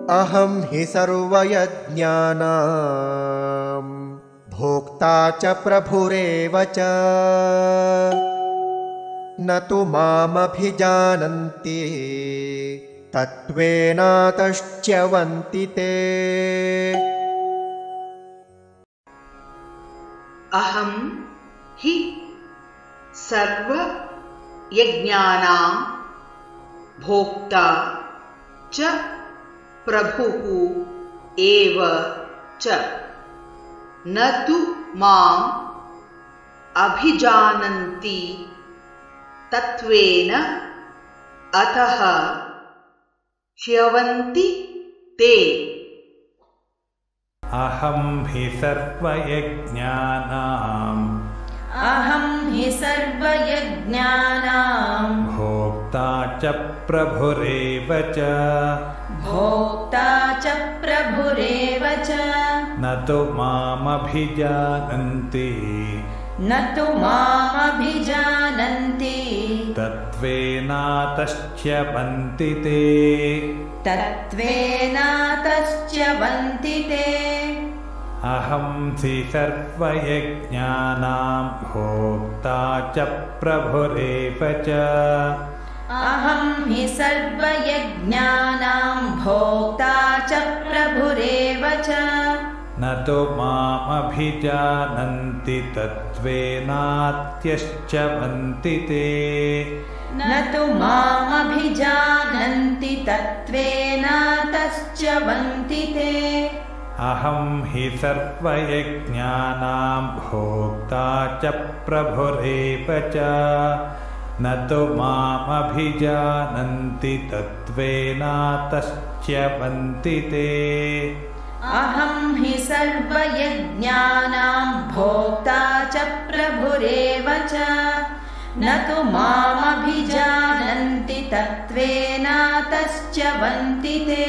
अहं हि सर्वयज्ञानां भोक्ता च प्रभुरेव च न तु मामभिजानन्ति तत्त्वेनातश्च्यवन्ति ते। अहं हि सर्वयज्ञानां भोक्ता च प्रभुः एव च न तु माम् अभिजानन्ति तत्त्वेन अतः च्यवन्ति ते। अहं हि सर्वयज्ञानां भोक्ता च प्रभुरेव च न तु मामभिजानन्ति तत्त्वेनातश्च्यवन्ति ते। अहं हि सर्वयज्ञानां भोक्ता च प्रभुरेव च न तु मामभिजानन्ति तत्त्वेनातश्च्यवन्ति ते। अहं हि सर्वयज्ञानां भोक्ता च प्रभुरेव च न तु मामभिजानन्ति तत्त्वेनातश्च्यवन्ति ते। अहं हि सर्वयज्ञानां भोक्ता च प्रभुरेव च न तु मामभिजानन्ति तत्त्वेनातश्च्यवन्ति ते।